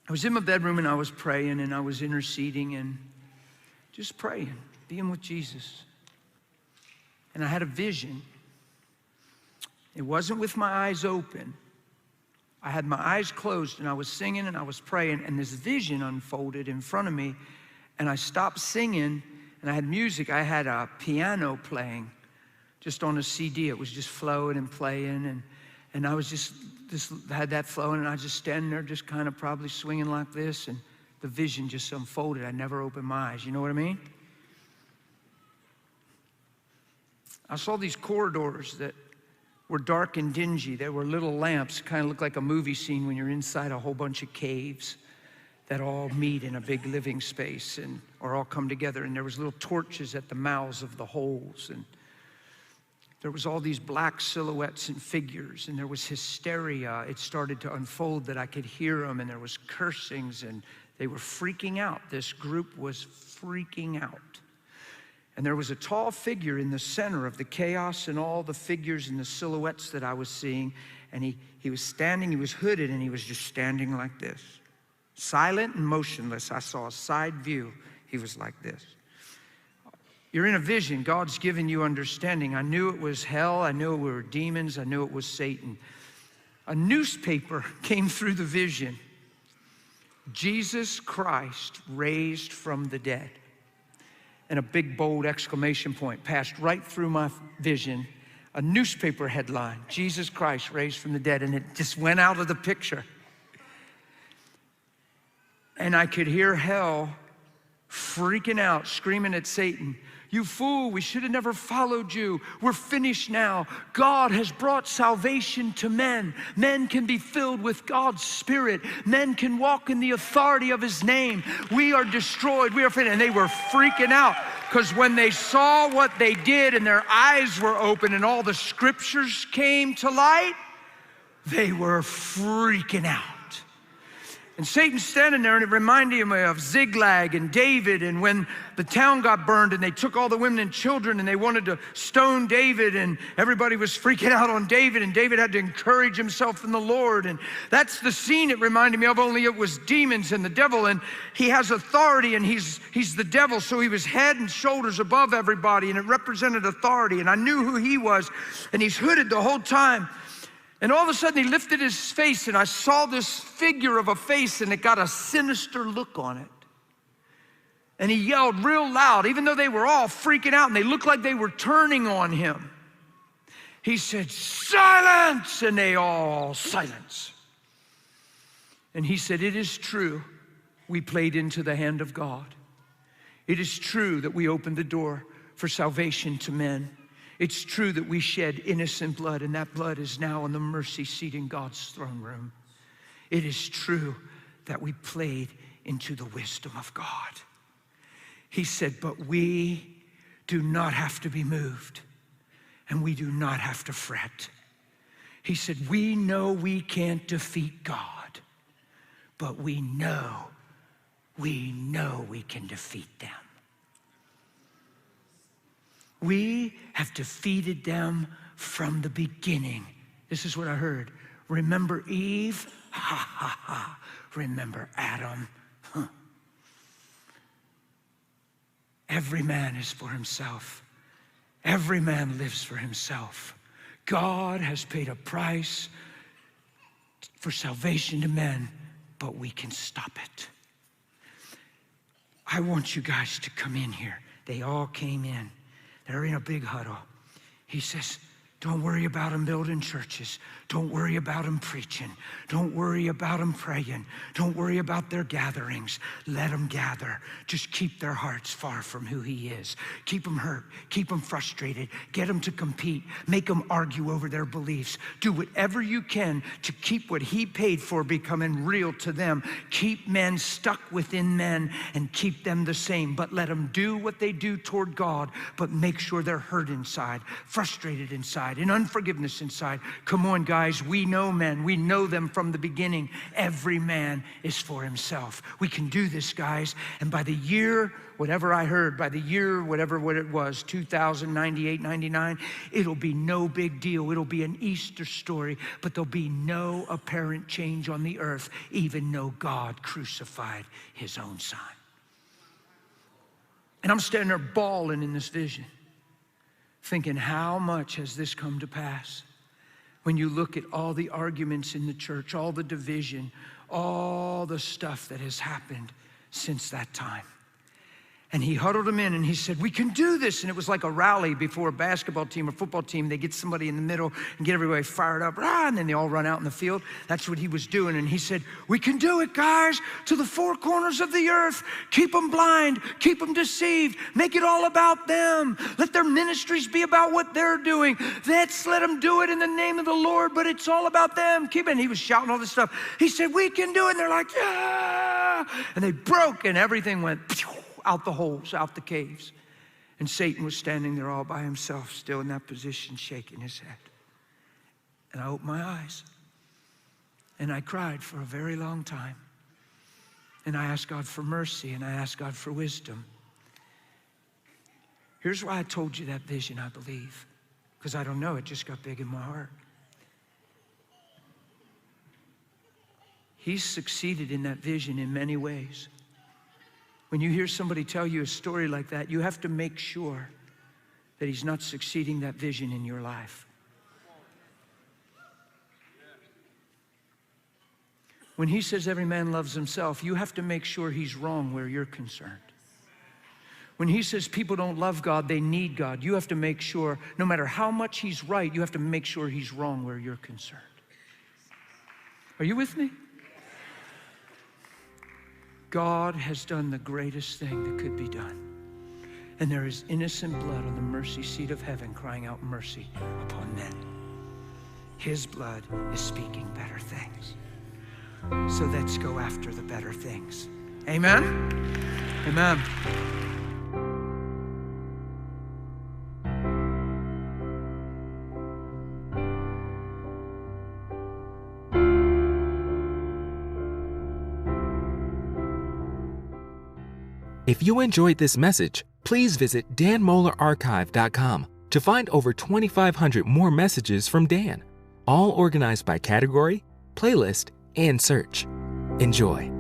I was in my bedroom and I was praying and I was interceding and just praying, being with Jesus. And I had a vision. It wasn't with my eyes open. I had my eyes closed and I was singing and I was praying, and this vision unfolded in front of me, and I stopped singing and I had music. I had a piano playing just on a CD. It was just flowing and playing, and I was just had that flowing, and I was just standing there just kind of probably swinging like this, and the vision just unfolded. I never opened my eyes. You know what I mean? I saw these corridors that were dark and dingy. There were little lamps, kind of looked like a movie scene when you're inside a whole bunch of caves that all meet in a big living space and or all come together. And there was little torches at the mouths of the holes. And there was all these black silhouettes and figures, and there was hysteria. It started to unfold that I could hear them, and there was cursings, and they were freaking out. This group was freaking out. And there was a tall figure in the center of the chaos and all the figures and the silhouettes that I was seeing. And he was standing, he was hooded, and he was just standing like this. Silent and motionless. I saw a side view. He was like this. You're in a vision. God's given you understanding. I knew it was hell. I knew it were demons. I knew it was Satan. A newspaper came through the vision. Jesus Christ raised from the dead. And a big, bold exclamation point passed right through my vision. A newspaper headline, Jesus Christ raised from the dead, and it just went out of the picture. And I could hear hell freaking out, screaming at Satan, "You fool, we should have never followed you. We're finished now. God has brought salvation to men. Men can be filled with God's Spirit. Men can walk in the authority of His name. We are destroyed. We are finished." And they were freaking out because when they saw what they did and their eyes were open and all the scriptures came to light, they were freaking out. And Satan's standing there, and it reminded me of Ziklag and David, and when the town got burned and they took all the women and children and they wanted to stone David, and everybody was freaking out on David, and David had to encourage himself in the Lord. And that's the scene it reminded me of, only it was demons and the devil, and he has authority, and he's the devil, so he was head and shoulders above everybody, and it represented authority, and I knew who he was, and he's hooded the whole time. And all of a sudden he lifted his face, and I saw this figure of a face, and it got a sinister look on it. And he yelled real loud, even though they were all freaking out and they looked like they were turning on him. He said, "Silence!" And they all silence. And he said, "It is true, we played into the hand of God. It is true that we opened the door for salvation to men. It's true that we shed innocent blood, and that blood is now on the mercy seat in God's throne room. It is true that we played into the wisdom of God." He said, "But we do not have to be moved, and we do not have to fret." He said, "We know we can't defeat God, but we know we can defeat them. We have defeated them from the beginning." This is what I heard. Remember Eve? Ha, ha, ha. Remember Adam? Huh. Every man is for himself. Every man lives for himself. God has paid a price for salvation to men, but we can stop it. I want you guys to come in here. They all came in. They're in a big huddle. He says, "Don't worry about them building churches. Don't worry about them preaching. Don't worry about them praying. Don't worry about their gatherings. Let them gather. Just keep their hearts far from who He is. Keep them hurt. Keep them frustrated. Get them to compete. Make them argue over their beliefs. Do whatever you can to keep what He paid for becoming real to them. Keep men stuck within men and keep them the same. But let them do what they do toward God, but make sure they're hurt inside, frustrated inside, inside and unforgiveness inside. Come on, guys, we know men. We know them from the beginning. Every man is for himself. We can do this, guys. And by the year, whatever I heard, by the year, whatever what it was, 2098, 99, it'll be no big deal. It'll be an Easter story, but there'll be no apparent change on the earth, even though God crucified his own son. And I'm standing there bawling in this vision, thinking, how much has this come to pass? When you look at all the arguments in the church, all the division, all the stuff that has happened since that time. And he huddled them in and he said, we can do this. And it was like a rally before a basketball team or football team. They get somebody in the middle and get everybody fired up, and then they all run out in the field. That's what he was doing. And he said, we can do it, guys, to the four corners of the earth. Keep them blind, keep them deceived, make it all about them. Let their ministries be about what they're doing. Let's let them do it in the name of the Lord, but it's all about them. Keep it. And he was shouting all this stuff. He said, we can do it. And they're like, yeah. And they broke and everything went out the holes, out the caves. And Satan was standing there all by himself, still in that position, shaking his head. And I opened my eyes. And I cried for a very long time. And I asked God for mercy, and I asked God for wisdom. Here's why I told you that vision, I believe. Because I don't know, it just got big in my heart. He's succeeded in that vision in many ways. When you hear somebody tell you a story like that, you have to make sure that he's not succeeding that vision in your life. When he says every man loves himself, you have to make sure he's wrong where you're concerned. When he says people don't love God, they need God, you have to make sure, no matter how much he's right, you have to make sure he's wrong where you're concerned. Are you with me? God has done the greatest thing that could be done. And there is innocent blood on the mercy seat of heaven crying out mercy upon men. His blood is speaking better things. So let's go after the better things. Amen? Amen. If you enjoyed this message, please visit danmohlerarchive.com to find over 2,500 more messages from Dan, all organized by category, playlist, and search. Enjoy.